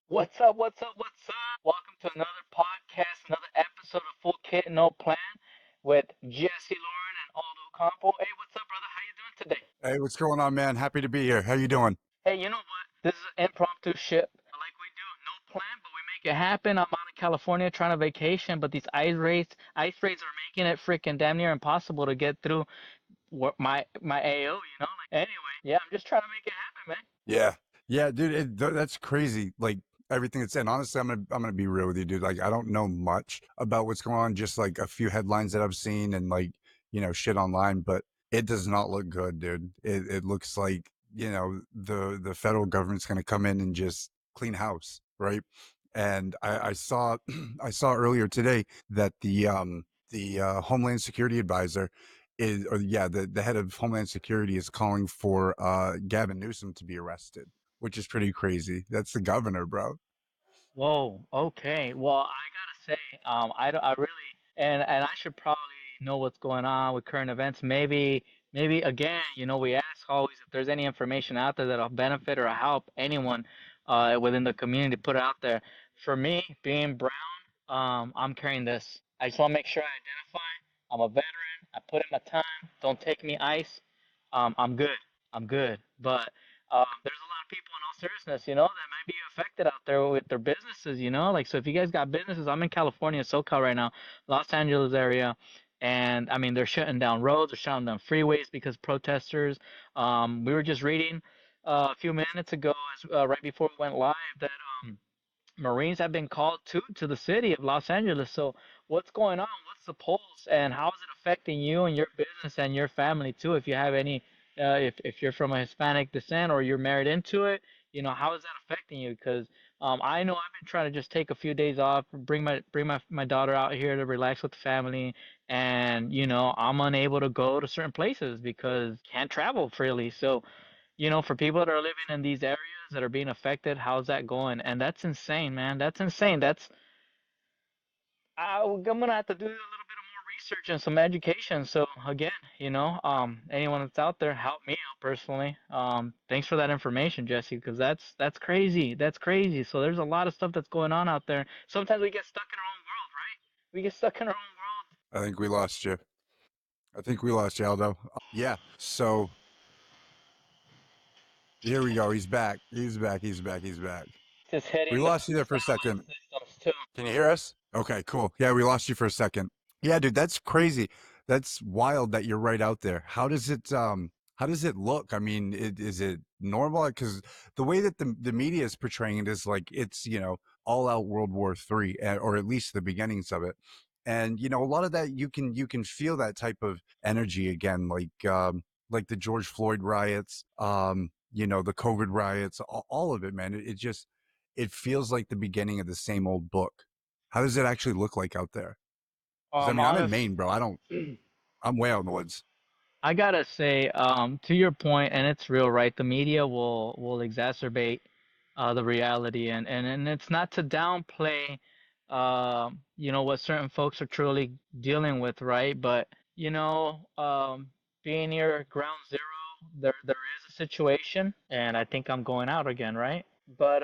What's up? What's up? What's up? Welcome to another podcast, another episode of Full Kit No Plan with Jesse Lauren and Aldo Campo. Hey, what's up, brother? How you doing today? Hey, what's going on, man? Happy to be here. How you doing? Hey, you know what? This is an impromptu shit. Like we do, no plan, but we make it happen. I'm out in California trying to vacation, but these ice raids are making it freaking damn near impossible to get through my AO. Anyway, yeah, I'm just trying to make it happen, man. Yeah, yeah, dude. That's crazy. Like everything that's in. Honestly, I'm gonna be real with you, dude. Like I don't know much about what's going on. Just like a few headlines that I've seen and like shit online, but it does not look good, dude. It looks like the federal government's gonna come in and just clean house, right? And I saw I saw earlier today that the Homeland Security advisor is, or yeah, the head of Homeland Security is calling for Gavin Newsom to be arrested, which is pretty crazy. That's the governor, bro. Whoa, okay. Well, I gotta say, I really, and I should probably know what's going on with current events. Maybe again, we ask always if there's any information out there that'll benefit or help anyone, within the community, put it out there. For me, being brown, I'm carrying this. I just want to make sure I identify. I'm a veteran. I put in my time. Don't take me ice. I'm good. I'm good. But there's a lot of people, in all seriousness, that might be affected out there with their businesses, like, so if you guys got businesses, I'm in California, SoCal right now, Los Angeles area, and I mean, they're shutting down roads, they're shutting down freeways because protesters. We were just reading a few minutes ago, right before we went live, that Marines have been called to the city of Los Angeles. So what's going on? What's the pulse, and how is it affecting you and your business and your family too? If you have any, if you're from a Hispanic descent or you're married into it, how is that affecting you? Because I know I've been trying to just take a few days off, bring my daughter out here to relax with the family, and I'm unable to go to certain places because can't travel freely. So for people that are living in these areas that are being affected, how's that going? And that's insane, man. That's insane. I'm gonna have to do a little bit of more research and some education. So again, anyone that's out there, help me out personally. Thanks for that information, Jesse, because that's crazy. That's crazy. So there's a lot of stuff that's going on out there. Sometimes we get stuck in our own world, right? We get stuck in our own world. I think we lost you. I think we lost you, Aldo. Yeah. So here we go. He's back. He's back. He's back. He's back. Just We hitting the lost you there for a satellite second. systems too. Can you hear us? Okay, cool. Yeah, we lost you for a second. Yeah, dude, that's crazy. That's wild that you're right out there. How does it look? I mean, is it normal? Because the way that the media is portraying it is like it's, all out World War III, or at least the beginnings of it. And a lot of that you can feel that type of energy again, like the George Floyd riots, the COVID riots, all of it, man. It just it feels like the beginning of the same old book. How does it actually look like out there? Because I mean, I'm in Honest. Maine, bro. I don't. I'm way out in the woods. I gotta say, to your point, and it's real, right? The media will exacerbate the reality, and it's not to downplay, what certain folks are truly dealing with, right? But being near ground zero, there is a situation, and I think I'm going out again, right? But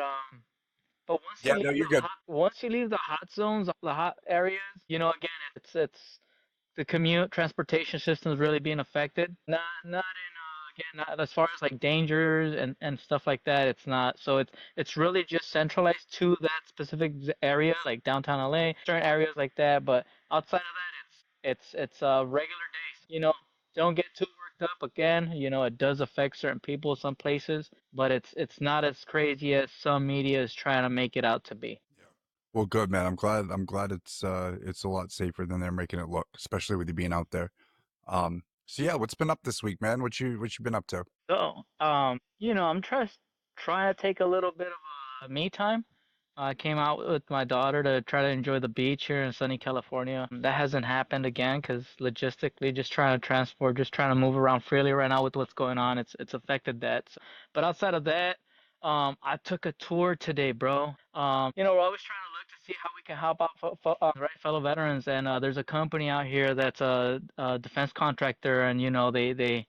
once you Yeah, leave no, the you're good. hot zones, the hot areas, again, it's the commute transportation system is really being affected. Not in again, not as far as like dangers and stuff like that. It's not. So it's really just centralized to that specific area, like downtown LA, certain areas like that. But outside of that, it's regular days. Don't get too worked up. Again, it does affect certain people some places, but it's not as crazy as some media is trying to make it out to be. Yeah. Well, good man. I'm glad it's a lot safer than they're making it look, especially with you being out there. So yeah, what's been up this week, man? What you been up to? So, I'm trying to take a little bit of a me time. I came out with my daughter to try to enjoy the beach here in sunny California. That hasn't happened again because logistically, just trying to transport, just trying to move around freely right now with what's going on, it's affected that. But outside of that, I took a tour today, bro. We're always trying to look to see how we can help out, right, fellow veterans. And there's a company out here that's a defense contractor, and they're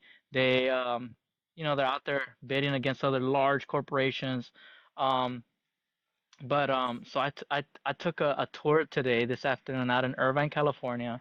out there bidding against other large corporations. Um, But so I took a tour today this afternoon out in Irvine, California,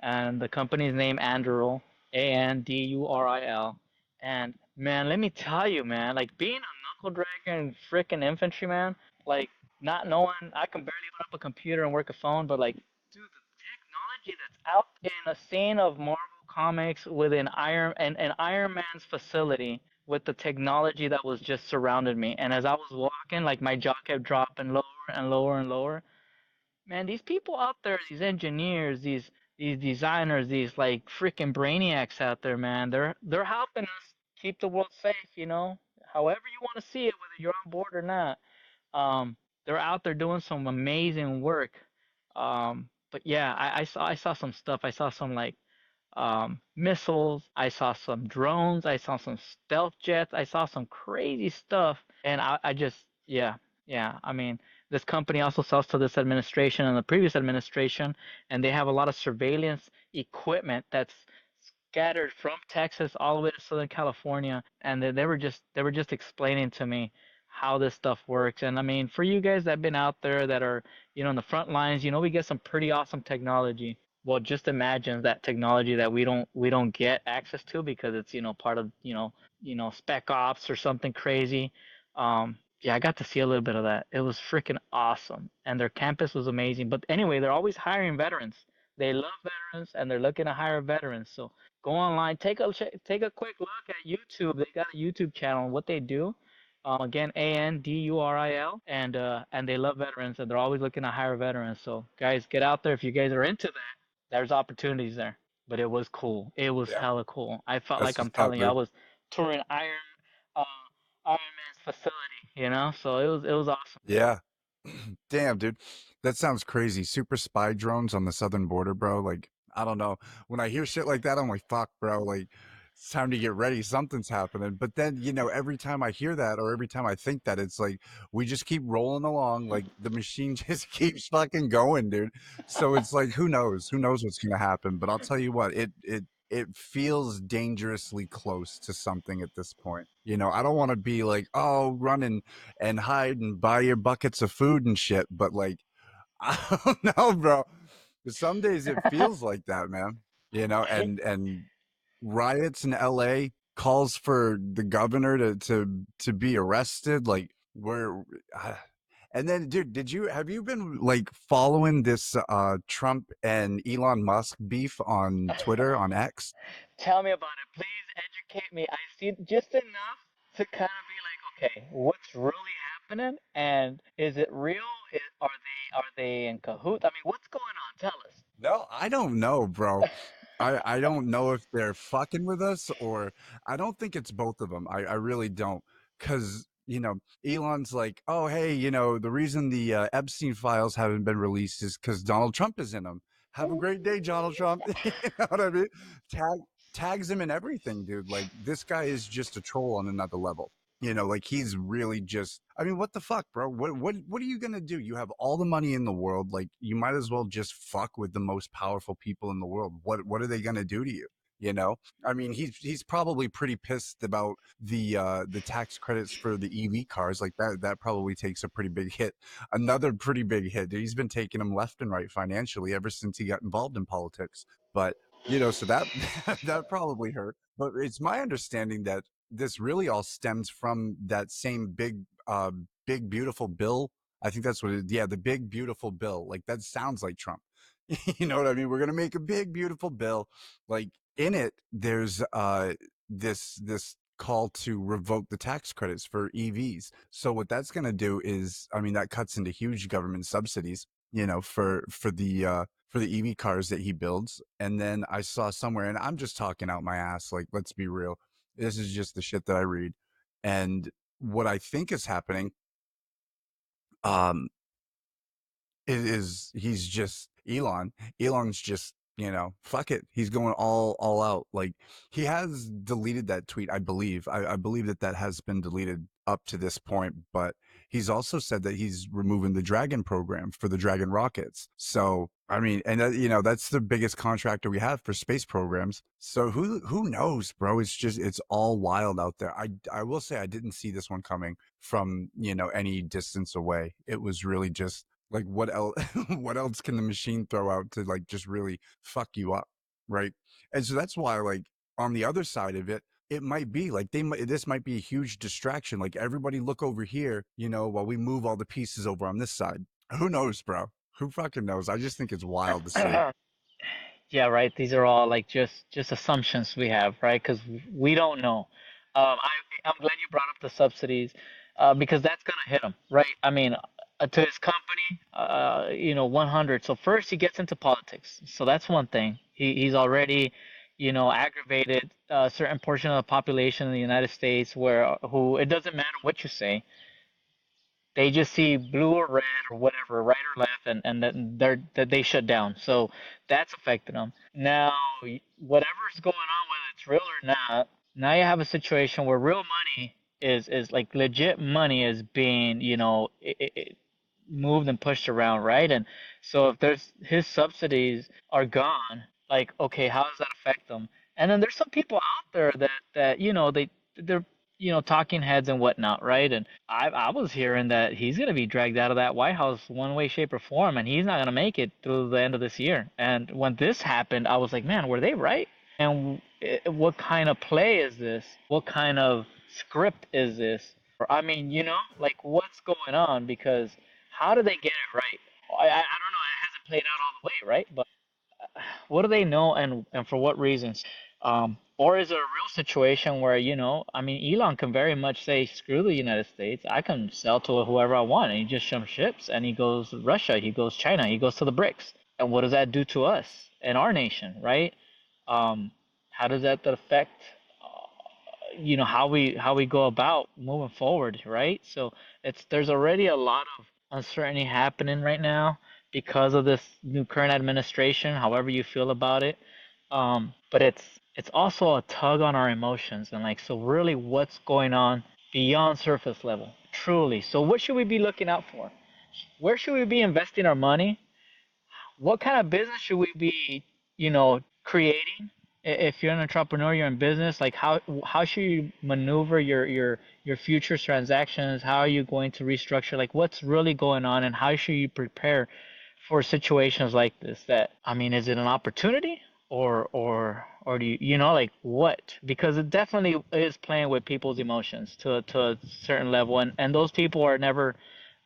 and the company's name Anduril, Anduril. And man, let me tell you, man, like being a knuckle dragger and freaking infantryman, like not knowing I can barely open up a computer and work a phone, but like, dude, the technology that's out in a scene of Marvel comics within Iron Man's facility with the technology that was just surrounded me. And as I was walking, like my jaw kept dropping lower and lower and lower. Man, these people out there, these engineers, these designers, these like freaking brainiacs out there, man, they're helping us keep the world safe, you know. However you want to see it, whether you're on board or not. Um, they're out there doing some amazing work. But yeah, I saw some stuff. I saw some like missiles. I saw some drones. I saw some stealth jets. I saw some crazy stuff. And I just, yeah, yeah. I mean, this company also sells to this administration and the previous administration, and they have a lot of surveillance equipment that's scattered from Texas all the way to Southern California. And they were just explaining to me how this stuff works. And I mean, for you guys that have been out there that are, you know, in the front lines, you know, we get some pretty awesome technology. Well, just imagine that technology that we don't get access to because it's, you know, part of, spec ops or something crazy. Yeah, I got to see a little bit of that. It was freaking awesome, and their campus was amazing. But anyway, they're always hiring veterans. They love veterans, and they're looking to hire veterans. So go online, take a quick look at YouTube. They got a YouTube channel. And what they do, again, Anduril, and they love veterans, and they're always looking to hire veterans. So guys, get out there if you guys are into that. There's opportunities there. But it was cool. It was Yeah, hella cool. I felt that's like I'm what's up, telling you, I dude. was touring uh, Iron Man's facility. You know, so it was awesome. Yeah. Damn, dude. That sounds crazy. Super spy drones on the southern border, bro. Like, I don't know. When I hear shit like that, I'm like, fuck, bro. Like, it's time to get ready. Something's happening. But then, every time I hear that or every time I think that, it's like we just keep rolling along. Like the machine just keeps fucking going, dude. So it's like, who knows? Who knows what's gonna happen? But I'll tell you what, it feels dangerously close to something at this point. I don't want to be like, oh, running and hide and buy your buckets of food and shit. But like, I don't know, bro. Some days it feels like that, man. And riots in LA, calls for the governor to be arrested. Like, where and then, dude, have you been like following this Trump and Elon Musk beef on Twitter, on X? Tell me about it. Please educate me. I see just enough to kind of be like, okay, what's really happening, and is it real? Are they in cahoots? I mean, what's going on? Tell No, I don't know, bro. I don't know if they're fucking with us, or I don't think it's both of them. I really don't. Cause, Elon's like, oh, hey, the reason the Epstein files haven't been released is because Donald Trump is in them. Have a great day, Donald Trump. You know what I mean? Tag tags him in everything, dude. Like, this guy is just a troll on another level. Like, he's really just, I mean, what the fuck, bro? What are you gonna do? You have all the money in the world. Like, you might as well just fuck with the most powerful people in the world. What are they gonna do to you? You know? I mean, he's probably pretty pissed about the tax credits for the EV cars. Like, that probably takes a pretty big hit. Another pretty big hit. He's been taking them left and right financially ever since he got involved in politics. But so that that probably hurt. But it's my understanding that this really all stems from that same big beautiful bill. I think that's what it, yeah, the big beautiful bill. Like, that sounds like Trump. You know what I mean? We're gonna make a big beautiful bill. Like, in it, there's this call to revoke the tax credits for EVs. So what that's gonna do is, I mean, that cuts into huge government subsidies, for the EV cars that he builds. And then I saw somewhere, and I'm just talking out my ass, like, let's be real, this is just the shit that I read. And what I think is happening, um, he's just Elon. Elon's just, fuck it. He's going all out. Like, he has deleted that tweet, I believe. I believe that has been deleted up to this point, but he's also said that he's removing the Dragon program for the Dragon rockets. So, I mean, and you know, that's the biggest contractor we have for space programs. So who knows, bro? It's just it's all wild out there. I will say I didn't see this one coming from, you know, any distance away. It was really just like what else what else can the machine throw out to like just really fuck you up, right? And so that's why like on the other side of it, it might be like this might be a huge distraction. Like everybody look over here, you know, while we move all the pieces over on this side. Who knows, bro? Who fucking knows? I just think it's wild to see. Yeah, right. These are all like just assumptions we have, right? Because we don't know. I'm glad you brought up the subsidies, because that's gonna hit him, right? I mean, to his company, 100. So first he gets into politics. So that's one thing. He's already, aggravated a certain portion of the population in the United States where who it doesn't matter what you say, they just see blue or red or whatever, right or left, and then they shut down. So that's affecting them. Now, whatever's going on, whether it's real or not, now you have a situation where real money is like legit money is being, moved and pushed around, right? And so if there's his subsidies are gone, like okay, how does that affect them? And then there's some people out there that they're talking heads and whatnot, right? And I was hearing that he's gonna be dragged out of that White House one way, shape, or form, and he's not gonna make it through the end of this year. And when this happened, I was like, man, were they right? And what kind of play is this? What kind of script is this? I mean, like what's going on? Because how do they get it right? I don't know. It hasn't played out all the way, right? But what do they know, and for what reasons? Or is it a real situation where, I mean, Elon can very much say, screw the United States. I can sell to whoever I want. And he just jumps ships and he goes Russia, he goes China, he goes to the BRICS. And what does that do to us and our nation, right? How does that affect, how we go about moving forward, right? So there's already a lot of uncertainty happening right now because of this new current administration, however you feel about it. But it's also a tug on our emotions and like, so really what's going on beyond surface level, truly. So what should we be looking out for? Where should we be investing our money? What kind of business should we be, creating? If you're an entrepreneur, you're in business, like how should you maneuver your future transactions? How are you going to restructure? Like what's really going on, and how should you prepare for situations like this? That, I mean, is it an opportunity, or do like what? Because it definitely is playing with people's emotions to a certain level, and those people are never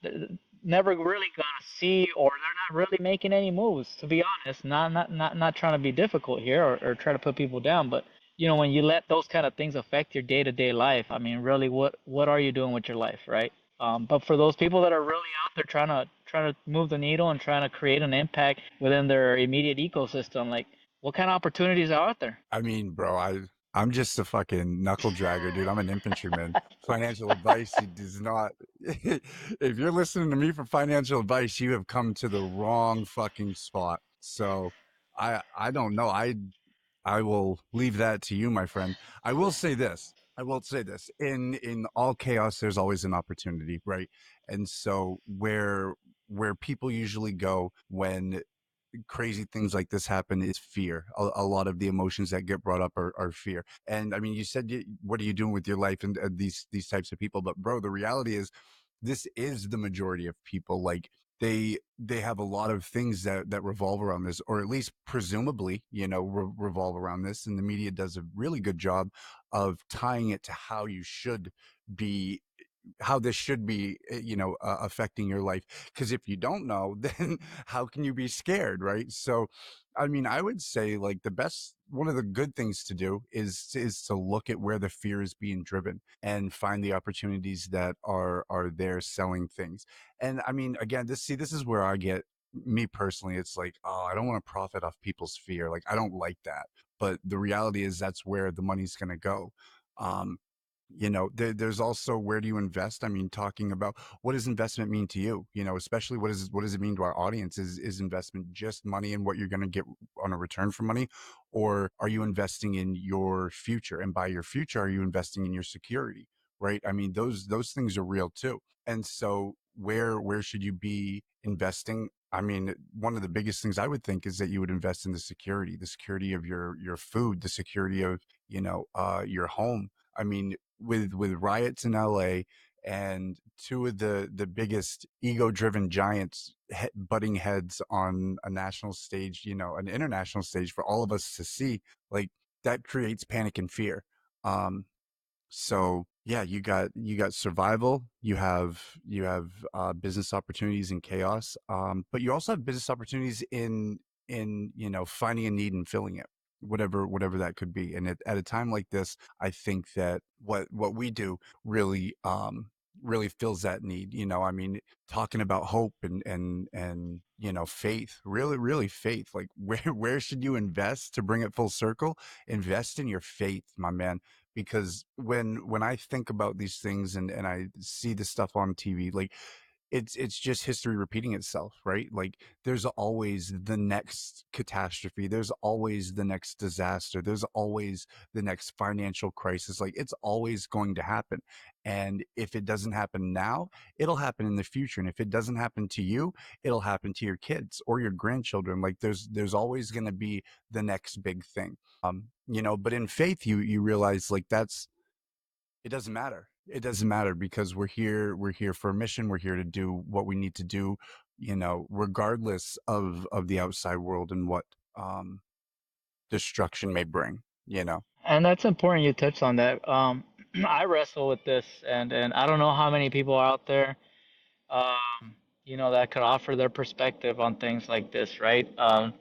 really gonna see, or they're not really making any moves, to be honest. Not trying to be difficult here, or try to put people down, but when you let those kind of things affect your day-to-day life, I mean, really, what are you doing with your life, right? But for those people that are really out there trying to move the needle and trying to create an impact within their immediate ecosystem, like what kind of opportunities are out there? I mean, bro, I'm just a fucking knuckle dragger, dude. I'm an infantryman. Financial advice, he does not. If you're listening to me for financial advice, you have come to the wrong fucking spot. So, I don't know. I will leave that to you, my friend. I will say this. I will say this. In all chaos, there's always an opportunity, right? And so where people usually go when crazy things like this happen is fear. A lot of the emotions that get brought up are fear. And I mean, you said, what are you doing with your life? And these types of people. But bro, the reality is, this is the majority of people. Like they have a lot of things that revolve around this, or at least presumably, revolve around this. And the media does a really good job of tying it to be how this should be, affecting your life. Because if you don't know, then how can you be scared, right? So, I mean, I would say like one of the good things to do is to look at where the fear is being driven and find the opportunities that are there selling things. And I mean, again, this is where I get me personally. It's like, oh, I don't want to profit off people's fear. Like, I don't like that. But the reality is that's where the money's going to go. Um, there's also where do you invest? I mean, talking about what does investment mean to you? Especially what does it mean to our audience? Is investment just money and what you're going to get on a return for money, or are you investing in your future? And by your future, are you investing in your security? right? I mean, those things are real too. And so where should you be investing? I mean, one of the biggest things I would think is that you would invest in the security of your food, the security of, your home. I mean, with riots in LA and two of the biggest ego-driven giants butting heads on a national stage, an international stage for all of us to see, like that creates panic and fear. Um, so yeah, you got survival, you have business opportunities in chaos, but you also have business opportunities in finding a need and filling it, whatever that could be. And at a time like this, I think that what we do really fills that need. I mean, talking about hope and faith, really faith. Like where should you invest to bring it full circle? Invest in your faith, my man, because when I think about these things and I see this stuff on TV, like it's just history repeating itself, right? Like there's always the next catastrophe, there's always the next disaster, there's always the next financial crisis. Like it's always going to happen. And if it doesn't happen now, it'll happen in the future. And if it doesn't happen to you, it'll happen to your kids or your grandchildren. Like there's always going to be the next big thing. But in faith you realize like that's it doesn't matter. It doesn't matter because we're here for a mission. We're here to do what we need to do, regardless of the outside world and what destruction may bring, you know. And that's important you touched on that. I wrestle with this, and I don't know how many people are out there, that could offer their perspective on things like this, right?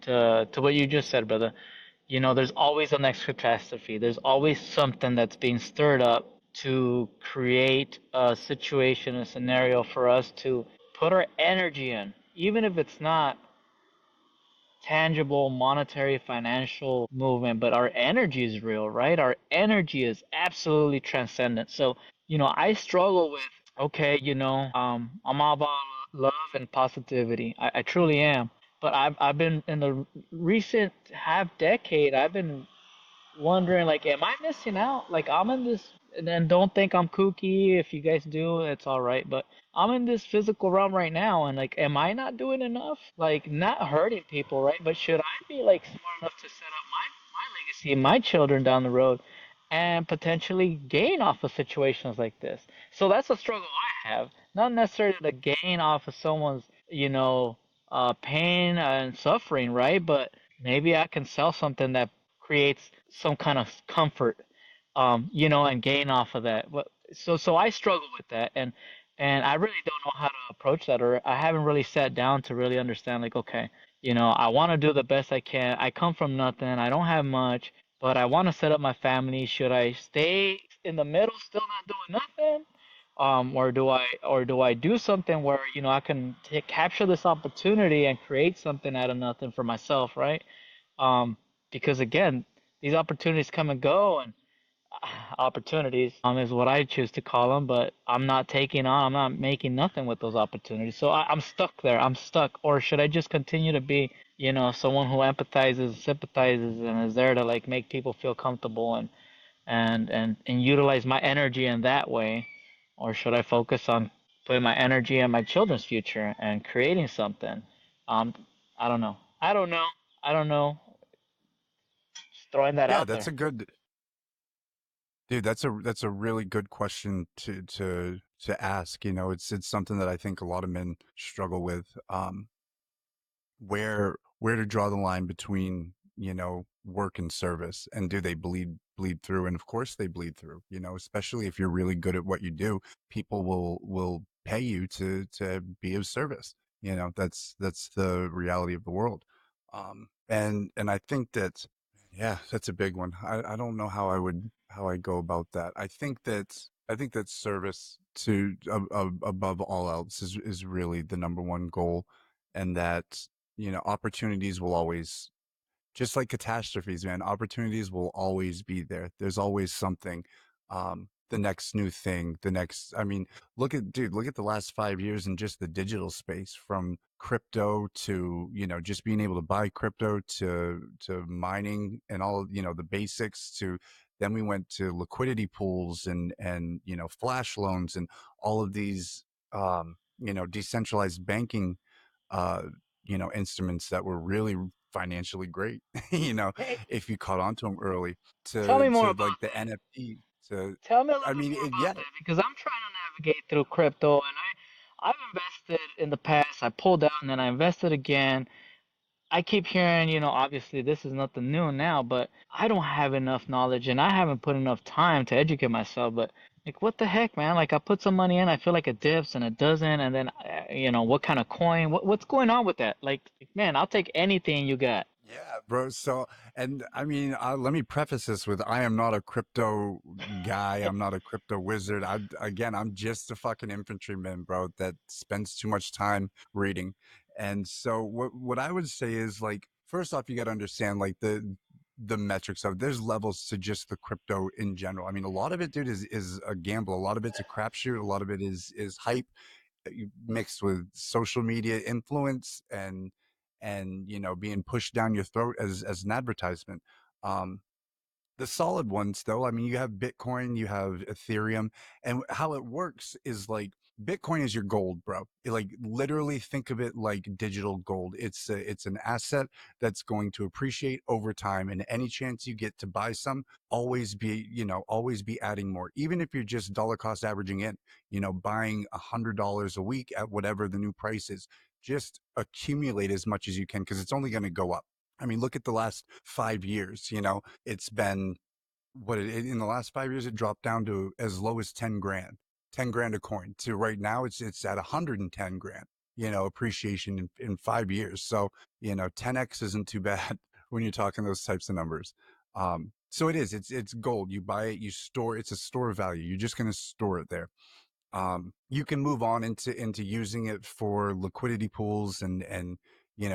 To what you just said, brother. There's always a next catastrophe. There's always something that's being stirred up to create a situation, a scenario for us to put our energy in, even if it's not tangible monetary financial movement, but our energy is real, right? Our energy is absolutely transcendent. So I struggle with, okay, I'm all about love and positivity. I truly am, but I've been in the recent half decade, I've been wondering, like, am I missing out? Like, I'm in this, and then don't think I'm kooky. If you guys do, it's all right. But I'm in this physical realm right now, and like, am I not doing enough? Like, not hurting people, right? But should I be like smart enough to set up my legacy, my children down the road, and potentially gain off of situations like this? So that's a struggle I have. Not necessarily to gain off of someone's, pain and suffering, right? But maybe I can sell something that creates some kind of comfort, and gain off of that. So I struggle with that, and I really don't know how to approach that, or I haven't really sat down to really understand. Like, okay, I want to do the best I can. I come from nothing. I don't have much, but I want to set up my family. Should I stay in the middle, still not doing nothing? Or do I do something where I can capture this opportunity and create something out of nothing for myself, right? um, because again, these opportunities come and go, and opportunities is what I choose to call them. But I'm not making nothing with those opportunities. So I'm stuck there. I'm stuck. Or should I just continue to be, someone who empathizes, sympathizes, and is there to like make people feel comfortable and utilize my energy in that way? Or should I focus on putting my energy in my children's future and creating something? Um, I don't know. I don't know. I don't know. Just throwing that Yeah, out that's there. a good dude. That's a really good question to ask. It's something that I think a lot of men struggle with. Where to draw the line between work and service, and do they bleed through? And of course they bleed through, especially if you're really good at what you do. People will pay you to be of service. That's the reality of the world. And I think that, yeah, that's a big one. I don't know how I go about that. I think that service to above all else is really the number one goal. And that opportunities will always, just like catastrophes, man, opportunities will always be there. There's always something, the next new thing, I mean, look at the last 5 years in just the digital space, from crypto to, just being able to buy crypto to mining and all, the basics to Then we went to liquidity pools and flash loans and all of these decentralized banking uh, instruments that were really financially great. Hey, If you caught on to them early, tell me more to about like the that. NFT. To Tell me a little I bit mean, more yeah, about that because I'm trying to navigate through crypto and I've invested in the past. I pulled out and then I invested again. I keep hearing, obviously this is nothing new now, but I don't have enough knowledge and I haven't put enough time to educate myself. But like, what the heck, man? Like, I put some money in, I feel like it dips and it doesn't, and then, what kind of coin? What's going on with that? Like, man, I'll take anything you got. yeah, bro. So, and I mean, let me preface this with I am not a crypto guy. I'm not a crypto wizard. I'm just a fucking infantryman, bro, that spends too much time reading. And so, what I would say is like, first off, you got to understand like the metrics of there's levels to just the crypto in general. I mean, a lot of it, dude, is a gamble. A lot of it's a crapshoot. A lot of it is hype mixed with social media influence and being pushed down your throat as an advertisement. um the solid ones though, I mean, you have Bitcoin, you have Ethereum, and how it works is like Bitcoin is your gold, bro. Like literally think of it like digital gold. It's an asset that's going to appreciate over time, and any chance you get to buy some, always be adding more. Even if you're just dollar cost averaging in, buying $100 a week at whatever the new price is, just accumulate as much as you can because it's only going to go up. I mean, look at the last 5 years. It's been in the last 5 years it dropped down to as low as 10 grand, 10 grand a coin, to right now it's at 110 grand, appreciation in 5 years. So 10x isn't too bad when you're talking those types of numbers. So it's gold. You buy it, you store, it's a store of value. You're just going to store it there. You can move on into using it for liquidity pools and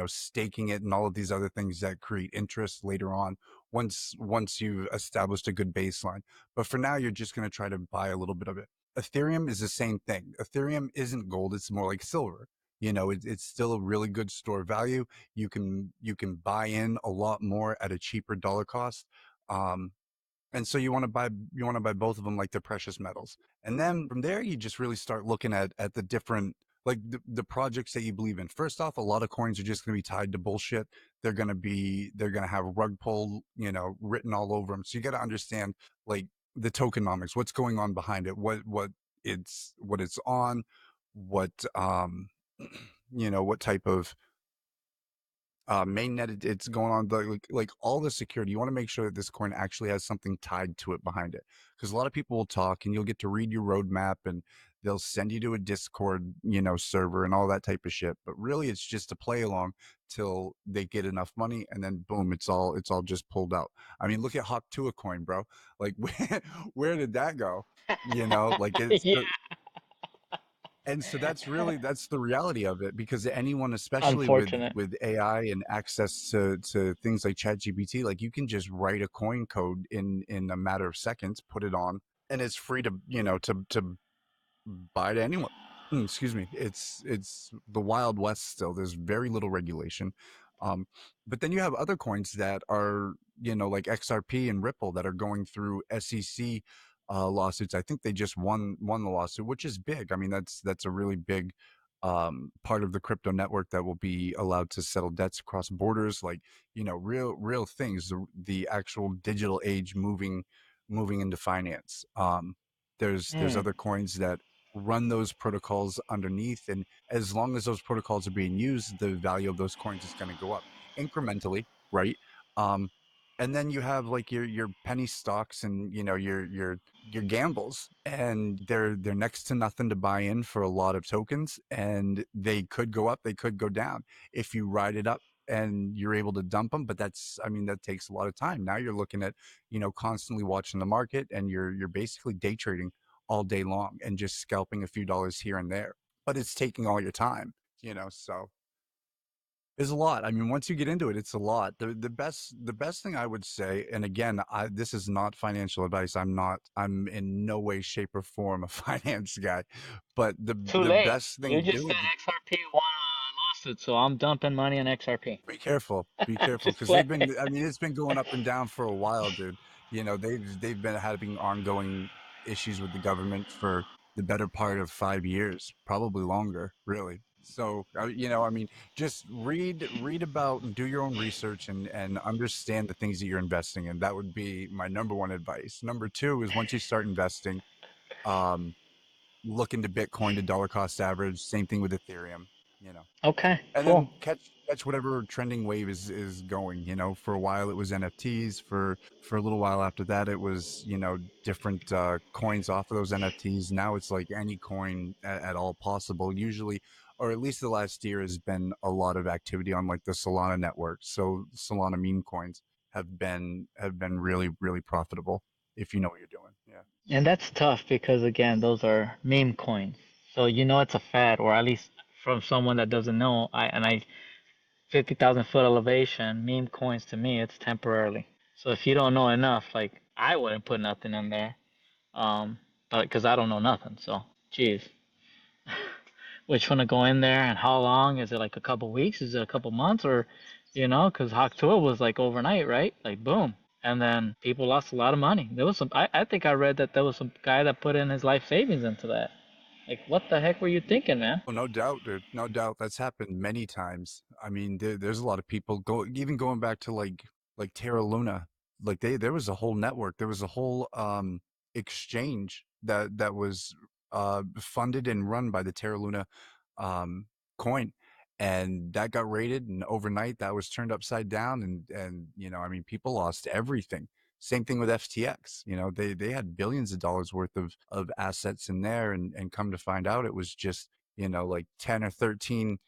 staking it and all of these other things that create interest later on once you've established a good baseline. But for now, you're just going to try to buy a little bit of it. Ethereum is the same thing. Ethereum isn't gold; it's more like silver. It's still a really good store value. You can buy in a lot more at a cheaper dollar cost. Um, and so you want to buy both of them like they're precious metals. And then from there you just really start looking at the different, like the projects that you believe in. First off, a lot of coins are just going to be tied to bullshit. They're going to have rug pull, written all over them. So you got to understand like the tokenomics, what's going on behind it, what it's on, what what type of mainnet it's going on, like all the security. You want to make sure that this coin actually has something tied to it behind it, because a lot of people will talk and you'll get to read your roadmap and they'll send you to a Discord server and all that type of shit, but really it's just to play along till they get enough money, and then boom, it's all just pulled out. I mean, look at Hawk Tuah coin, bro. Like where did that go? Like it's Yeah, And so that's the reality of it, because anyone, especially with unfortunate. with AI and access to things like ChatGPT, like you can just write a coin code in a matter of seconds, put it on, and it's free to buy to anyone. Excuse me. It's the Wild West still. There's very little regulation. Um, but then you have other coins that are, like XRP and Ripple, that are going through SEC lawsuits. I think they just won the lawsuit, which is big. I mean, that's a really big part of the crypto network that will be allowed to settle debts across borders, like real things. The actual digital age moving into finance. There's Hmm. other coins that run those protocols underneath, and as long as those protocols are being used, the value of those coins is going to go up incrementally, right? um and then you have like your penny stocks and your gambles, and they're next to nothing to buy in for a lot of tokens, and they could go up, they could go down if you ride it up and you're able to dump them. But I mean, that takes a lot of time. Now you're looking at constantly watching the market, and you're basically day trading all day long and just scalping a few dollars here and there, but it's taking all your time, so it's a lot. I mean, once you get into it, it's a lot. The best thing I would say, and again, this is not financial advice. I'm in no way, shape, or form a finance guy, but the Too the late. best thing You to just do said is XRP won a lawsuit, so I'm dumping money in XRP. be careful, I'm because just playing. I mean, it's been going up and down for a while, dude. They've been having ongoing issues with the government for the better part of 5 years, probably longer, really. So, I mean, just read about and do your own research and understand the things that you're investing in. That would be my number one advice. Number two is once you start investing, um, look into Bitcoin to dollar cost average. Same thing with Ethereum. You know Okay, and cool. then catch whatever trending wave is going. For a while it was NFTs. For a little while after that it was different coins off of those NFTs. Now it's like any coin at all possible usually, or at least the last year has been a lot of activity on like the Solana network. So Solana meme coins have been really really profitable if you know what you're doing. Yeah. And that's tough because again, those are meme coins. So you know it's a fad, or at least from someone that doesn't know. I 50,000 foot elevation meme coins to me, it's temporarily. So if you don't know enough, like I wouldn't put nothing in there, um, but because I don't know nothing. So, geez, which one to go in there and how long? Is it like a couple weeks? Is it a couple months? Or, because Hakutua was like overnight, right? Like boom. And then people lost a lot of money. There was I think I read that there was some guy that put in his life savings into that. Like, what the heck were you thinking, man? Oh, no doubt, dude. No doubt. That's happened many times. I mean, there's a lot of people even going back to like Terra Luna. Like there was a whole network. There was a whole exchange that was funded and run by the Terra Luna um coin. And that got raided, and overnight that was turned upside down, and I mean, people lost everything. Same thing with FTX. They had billions of dollars worth of assets in there, and come to find out it was just like 10 or 13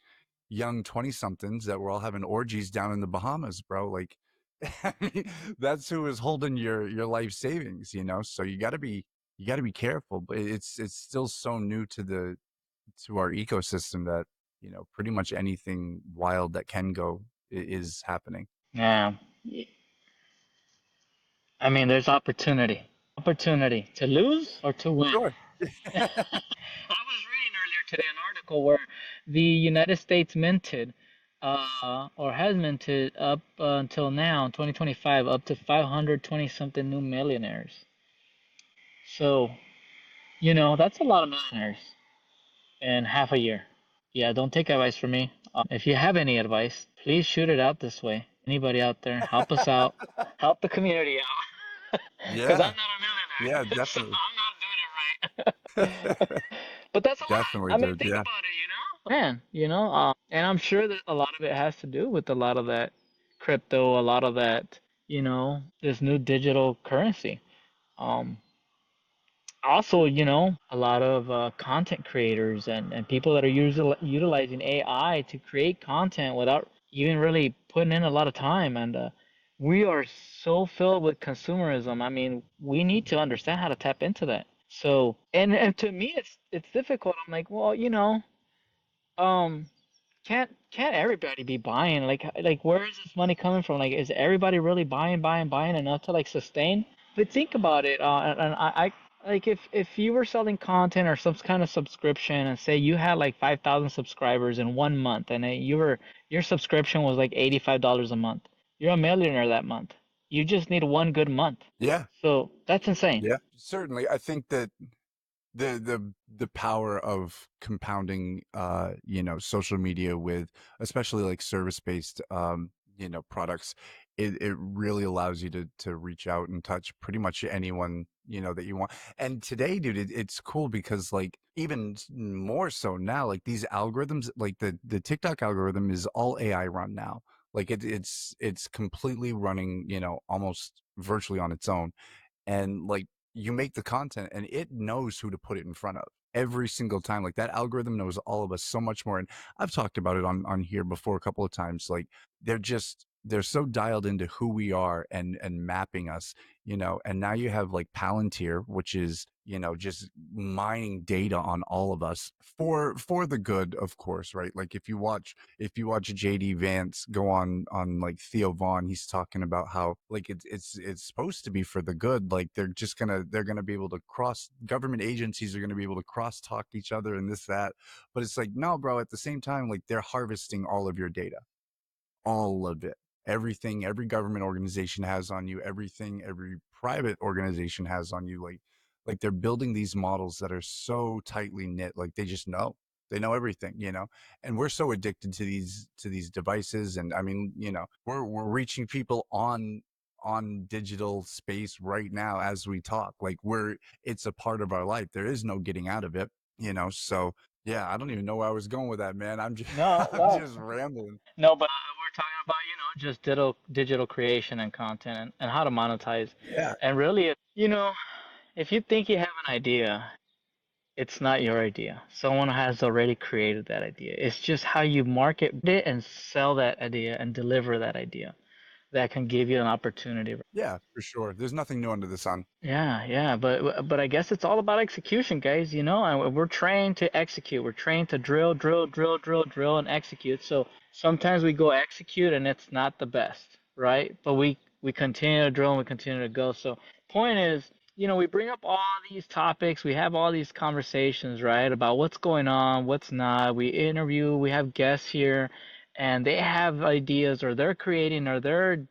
young 20 somethings that were all having orgies down in the Bahamas, bro. Like, I mean, that's who is holding your life savings. So you got to be careful, but it's still so new to our ecosystem that pretty much anything wild that can go is happening. Yeah. I mean, there's opportunity. Opportunity to lose or to win. Sure. I was reading earlier today an article where the United States minted, or has minted up until now, 2025, up to 520 something new millionaires. So, that's a lot of millionaires in half a year. Yeah, don't take advice from me. If you have any advice, please shoot it out this way. Anybody out there, help us out, help the community out. Because I'm Yeah. not a Yeah, millionaire, so definitely. I'm not doing it right. But that's a lot. Definitely, I mean, dude. think Yeah. about it, man. And I'm sure that a lot of it has to do with a lot of that crypto, a lot of that, this new digital currency. Um, Also, a lot of content creators and people that are utilizing AI to create content without even really putting in a lot of time. And we are so filled with consumerism. I mean, we need to understand how to tap into that. So, and to me, it's difficult. I'm like, well, um, can't everybody be buying? Like where is this money coming from? Like, is everybody really buying enough to like sustain? But think about it. And like if you were selling content or some kind of subscription, and say you had like 5,000 subscribers in 1 month, and your subscription was like $85 a month. You're a millionaire that month. You just need one good month. Yeah. So that's insane. Yeah. Certainly. I think that the power of compounding social media with especially like service-based products, it really allows you to reach out and touch pretty much anyone that you want. And today, dude, it's cool because like even more so now, like these algorithms, like the TikTok algorithm is all AI run now. Like it's completely running almost virtually on its own. And like you make the content and it knows who to put it in front of every single time. Like that algorithm knows all of us so much more. And I've talked about it on here before a couple of times. Like they're so dialed into who we are and mapping us. And now you have like Palantir, which is just mining data on all of us for the good, of course, right? Like if you watch JD Vance go on like Theo Vaughn, he's talking about how like it's supposed to be for the good. Like they're gonna be able to cross government agencies are gonna be able to cross talk each other and this that. But it's like, no, bro, at the same time, like they're harvesting all of your data, all of it. everything every government organization has on you, everything every private organization has on you. Like they're building these models that are so tightly knit, like they just know. They know everything, you know? And we're so addicted to these devices. And I mean, you know, we're reaching people on digital space right now as we talk. Like we're it's a part of our life. There is no getting out of it, you know? So yeah, I don't even know where I was going with that, man. I'm just No, I'm no, just rambling. no. But we're talking about, just digital creation and content, and how to monetize. Yeah. And really, if you think you have an idea, it's not your idea. Someone has already created that idea. It's just how you market it and sell that idea and deliver that idea that can give you an opportunity. Yeah, for sure. There's nothing new under the sun. Yeah, yeah, but I guess it's all about execution, guys, and we're trained to execute. We're trained to drill, drill, drill, drill, drill, and execute. So sometimes we go execute and it's not the best, right? But we continue to drill and we continue to go. So point is, we bring up all these topics, we have all these conversations, right, about what's going on, what's not. We interview, we have guests here, and they have ideas, or they're creating, or they're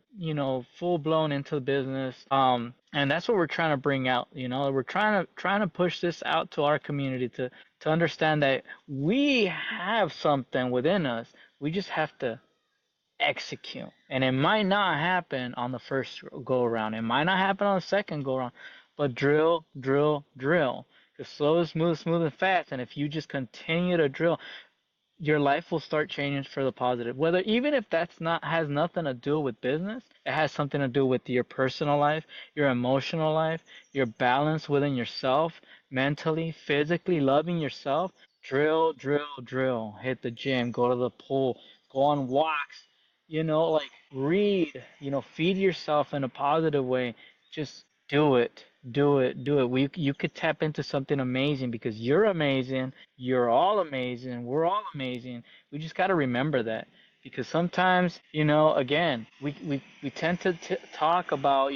full blown into the business, and that's what we're trying to bring out. We're trying to push this out to our community, to understand that we have something within us. We just have to execute, and it might not happen on the first go around, it might not happen on the second go around, but drill, drill, drill. Because slow is smooth, smooth and fast, and if you just continue to drill, your life will start changing for the positive. Whether, even if that's not has nothing to do with business, it has something to do with your personal life, your emotional life, your balance within yourself, mentally, physically, loving yourself. Drill, drill, drill. Hit the gym, go to the pool, go on walks, like read, feed yourself in a positive way. Just do it. Do it. Do it. You could tap into something amazing, because you're amazing. You're all amazing. We're all amazing. We just got to remember that, because sometimes, again, we tend to talk about,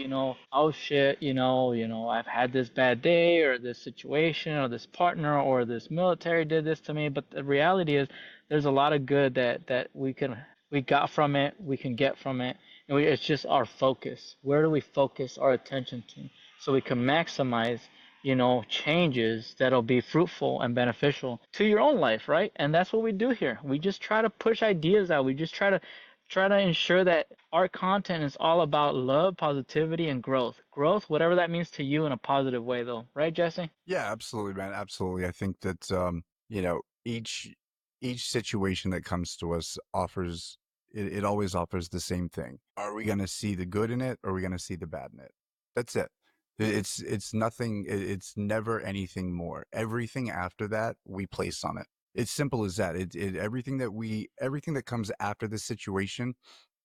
oh shit, I've had this bad day, or this situation, or this partner, or this military did this to me. But the reality is, there's a lot of good that we got from it, we can get from it, and it's just our focus. Where do we focus our attention to, so we can maximize, changes that'll be fruitful and beneficial to your own life, right? And that's what we do here. We just try to push ideas out. We just try to ensure that our content is all about love, positivity, and growth. Growth, whatever that means to you, in a positive way, though, right, Jesse? Yeah, absolutely, man. Absolutely. I think that you know, each situation that comes to us offers it always offers the same thing. Are we gonna see the good in it, or are we gonna see the bad in it? That's it. It's nothing, it's never anything more. Everything after that we place on it. It's simple as that. It everything that comes after the situation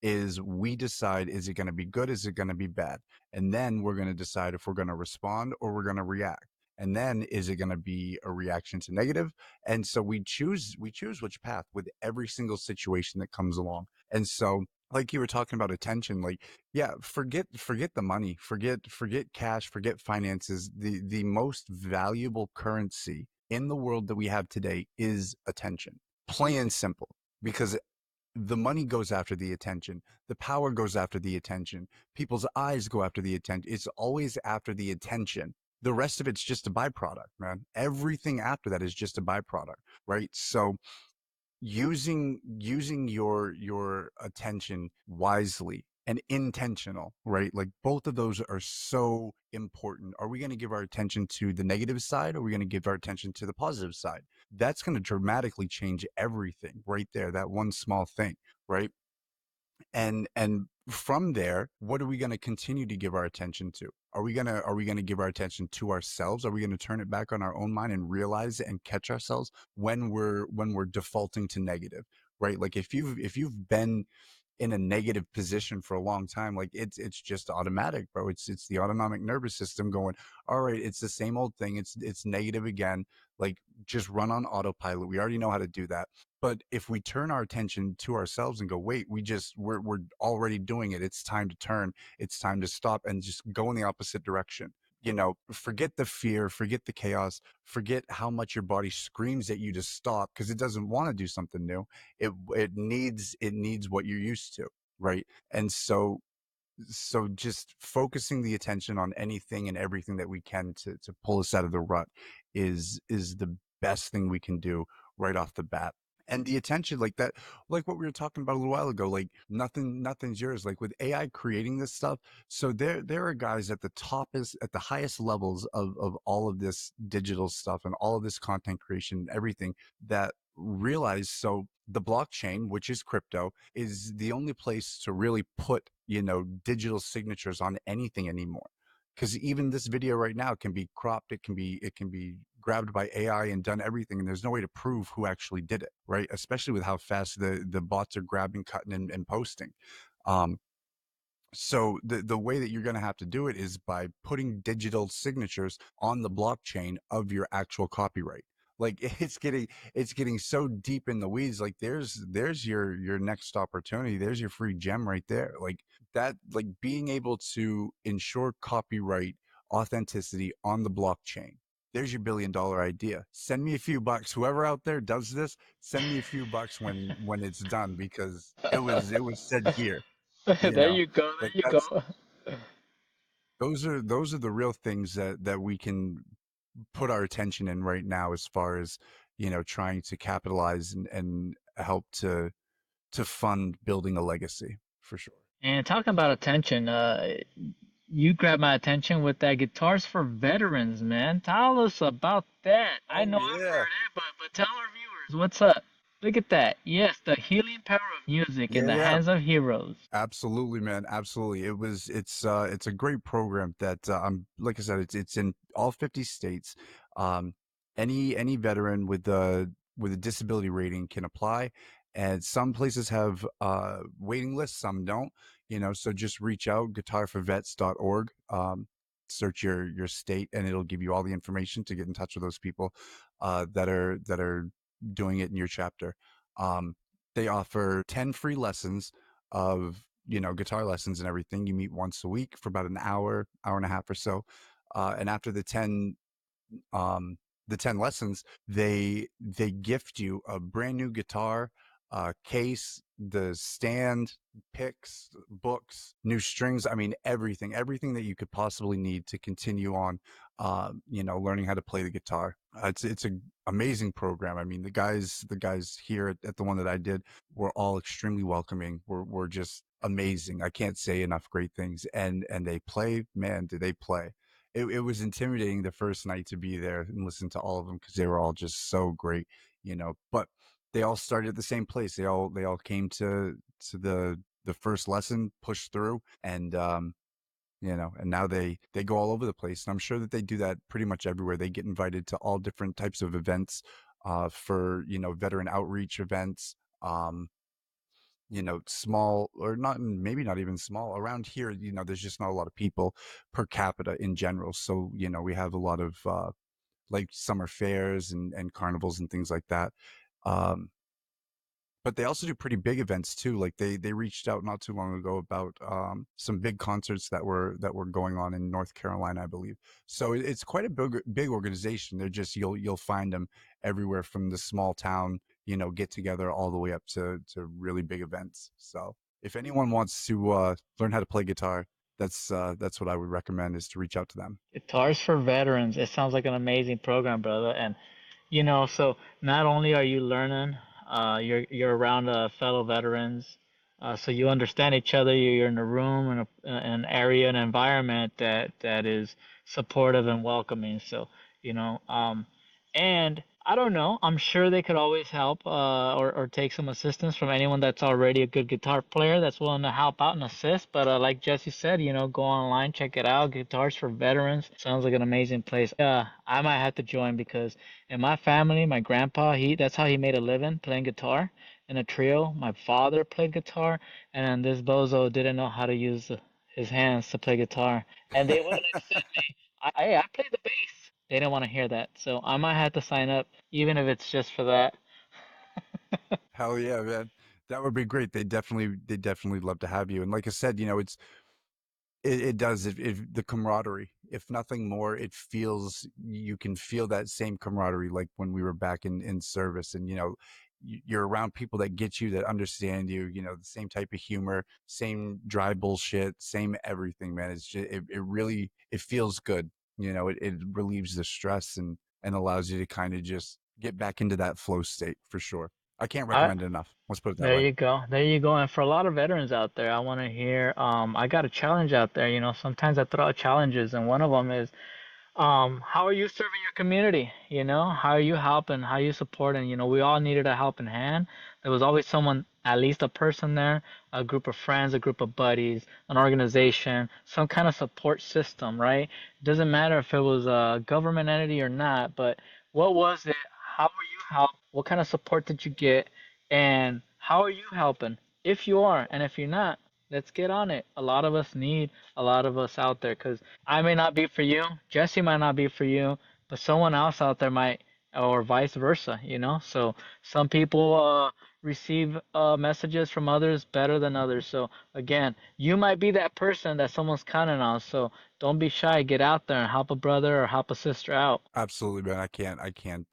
is we decide, is it gonna be good, is it gonna be bad? And then we're gonna decide if we're gonna respond or we're gonna react. And then is it going to be a reaction to negative? And so we choose which path with every single situation that comes along. And so, like you were talking about attention, like, yeah, forget the money, forget cash, forget finances. The most valuable currency in the world that we have today is attention, plain and simple. Because the money goes after the attention, the power goes after the attention, people's eyes go after the attention. It's always after the attention. The rest of it's just a byproduct, man. Everything after that is just a byproduct, right? So using your attention wisely and intentional, right? Like both of those are so important. Are we going to give our attention to the negative side, or are we going to give our attention to the positive side? That's going to dramatically change everything right there, that one small thing, right? And from there, what are we going to continue to give our attention to? Are we going to give our attention to ourselves? Are we going to turn it back on our own mind and realize and catch ourselves when we're defaulting to negative, right? Like if you've been in a negative position for a long time, like it's just automatic, bro. It's the autonomic nervous system going, all right, it's the same old thing, it's negative again. Like, just run on autopilot. We already know how to do that. But if we turn our attention to ourselves and go, wait, we're already doing it, it's time to turn, it's time to stop and just go in the opposite direction. Forget the fear, forget the chaos, forget how much your body screams at you to stop because it doesn't want to do something new. It needs what you're used to. right? And so just focusing the attention on anything and everything that we can to pull us out of the rut is the best thing we can do right off the bat. And the attention like that, like what we were talking about a little while ago, like nothing's yours. Like with AI creating this stuff, so there are guys at the top is at the highest levels of all of this digital stuff and all of this content creation, everything that realize so the blockchain, which is crypto, is the only place to really put, digital signatures on anything anymore. Because even this video right now can be cropped, it can be grabbed by AI and done everything, and there's no way to prove who actually did it, right? Especially with how fast the bots are grabbing, cutting, and posting. Um, so the way that you're going to have to do it is by putting digital signatures on the blockchain of your actual copyright. Like it's getting so deep in the weeds. Like there's your next opportunity. There's your free gem right there. Like that, like being able to ensure copyright authenticity on the blockchain. There's your $1 billion idea. Send me a few bucks. Whoever out there does this, send me a few bucks when it's done because it was said here, you There know you go. like There you that's go. those are the real things that we can put our attention in right now as far as trying to capitalize and help to fund building a legacy for sure. And talking about attention, you grabbed my attention with that Guitars for Veterans, man. Tell us about that. I Oh know I've yeah. heard it, but tell our viewers what's up. Look at that. Yes, the healing power of music in Yeah, the yeah. hands of heroes. Absolutely, man. Absolutely. It's a great program that like I said, it's in all 50 states. Um any veteran with a disability rating can apply, and some places have waiting lists, some don't, so just reach out guitarforvets.org. Search your state and it'll give you all the information to get in touch with those people that are doing it in your chapter. Um they offer 10 free lessons of guitar lessons and everything. You meet once a week for about an hour and a half or so, and after um the 10 lessons, they gift you a brand new guitar, case, the stand, picks, books, new strings. I mean everything that you could possibly need to continue on learning how to play the guitar. It's a amazing program. I mean the guys here at the one that I did were all extremely welcoming. Were just amazing. I can't say enough great things. And they play, man, do they play. It was intimidating the first night to be there and listen to all of them because they were all just so great. But they all started at the same place. They all came to the first lesson, pushed through, and now they go all over the place. And I'm sure that they do that pretty much everywhere. They get invited to all different types of events, for veteran outreach events. Small or not, maybe not even small around here. There's just not a lot of people per capita in general. So, we have a lot of like summer fairs and carnivals and things like that. Um, but they also do pretty big events too. Like they reached out not too long ago about some big concerts that were going on in North Carolina, I believe. So it's quite a big organization. They're just you'll find them everywhere from the small town, get together all the way up to really big events. So if anyone wants to learn how to play guitar, that's what I would recommend is to reach out to them. Guitars for Veterans. It sounds like an amazing program, brother. And so not only are you learning, you're around fellow veterans, so you understand each other. You're in a room and an area, an environment that is supportive and welcoming. So and I don't know. I'm sure they could always help, or take some assistance from anyone that's already a good guitar player that's willing to help out and assist. But like Jesse said, go online, check it out. Guitars for Veterans sounds like an amazing place. I might have to join because in my family, my grandpa, that's how he made a living, playing guitar in a trio. My father played guitar, and this bozo didn't know how to use his hands to play guitar, and they wouldn't accept me. I play the bass. They didn't want to hear that, so I might have to sign up, even if it's just for that. Hell yeah, man. That would be great. They definitely love to have you. And like I said, it does. If the camaraderie, if nothing more, you can feel that same camaraderie like when we were back in service. And you're around people that get you, that understand you, the same type of humor, same dry bullshit, same everything, man. It's just, it really, it feels good. It relieves the stress and allows you to kind of just get back into that flow state for sure. I can't I recommend it enough. Let's put it that There way. you go. There you go. And for a lot of veterans out there, I want to hear, I got a challenge out there. Sometimes I throw out challenges, and one of them is, how are you serving your community? How are you helping? How are you supporting? We all needed a helping hand. There was always someone, at least a person there, a group of friends, a group of buddies, an organization, some kind of support system, right? Doesn't matter if it was a government entity or not, but what was it? How were you helped? What kind of support did you get? And how are you helping? If you are, and if you're not, let's get on it. A lot of us need a lot of us out there because I may not be for you, Jesse might not be for you, but someone else out there might, or vice versa. So some people receive messages from others better than others. So again, you might be that person that someone's counting on. So don't be shy. Get out there and help a brother or help a sister out. Absolutely, man. I can't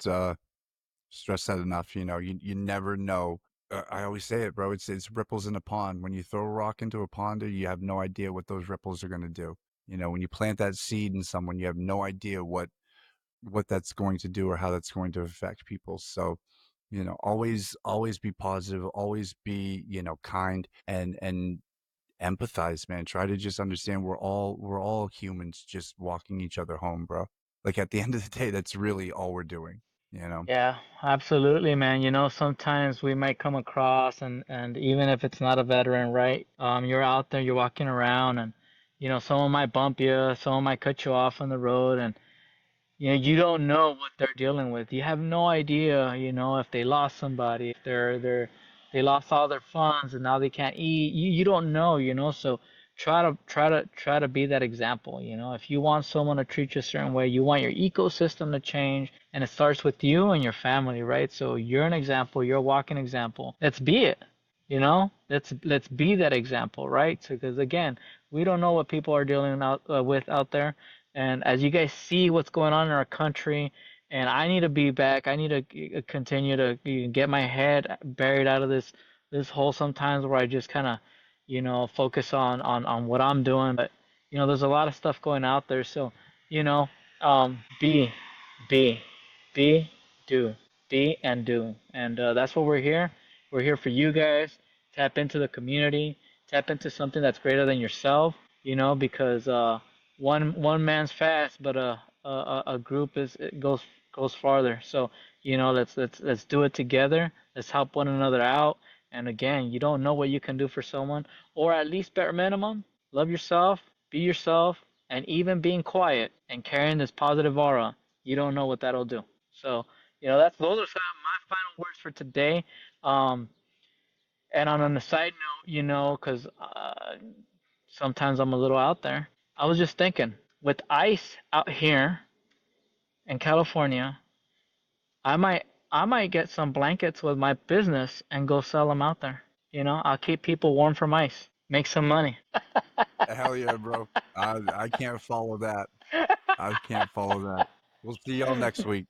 stress that enough. You never know. I always say it, bro. It's ripples in a pond. When you throw a rock into a pond, you have no idea what those ripples are going to do. When you plant that seed in someone, you have no idea what that's going to do or how that's going to affect people. So, always be positive, always be, kind and empathize, man. Try to just understand we're all humans just walking each other home, bro. Like at the end of the day, that's really all we're doing, you know? Yeah, absolutely, man. Sometimes we might come across and even if it's not a veteran, right? You're out there, you're walking around and someone might bump you, someone might cut you off on the road and you don't know what they're dealing with. You have no idea, if they lost somebody, if they lost all their funds and now they can't eat. You don't know, so try to be that example, If you want someone to treat you a certain way, you want your ecosystem to change, and it starts with you and your family, right? So you're an example, you're a walking example. Let's be it. Let's be that example, right? So because again, we don't know what people are dealing with out there, and as you guys see what's going on in our country, and I need to be back. I need to continue to get my head buried out of this hole sometimes where I just kind of, focus on what I'm doing. But there's a lot of stuff going out there. So, you know, be, be, be, do, be and do, and that's what we're here. We're here for you guys. Tap into the community. Tap into something that's greater than yourself. Because one man's fast, but a group it goes farther. So let's do it together. Let's help one another out. And again, you don't know what you can do for someone, or at least bare minimum, love yourself, be yourself, and even being quiet and carrying this positive aura, you don't know what that'll do. So that's those are some of my final words for today. Um, and on a side note, because sometimes I'm a little out there. I was just thinking, with ice out here in California, I might get some blankets with my business and go sell them out there. I'll keep people warm from ice, make some money. Hell yeah, bro. I can't follow that. I can't follow that. We'll see y'all next week.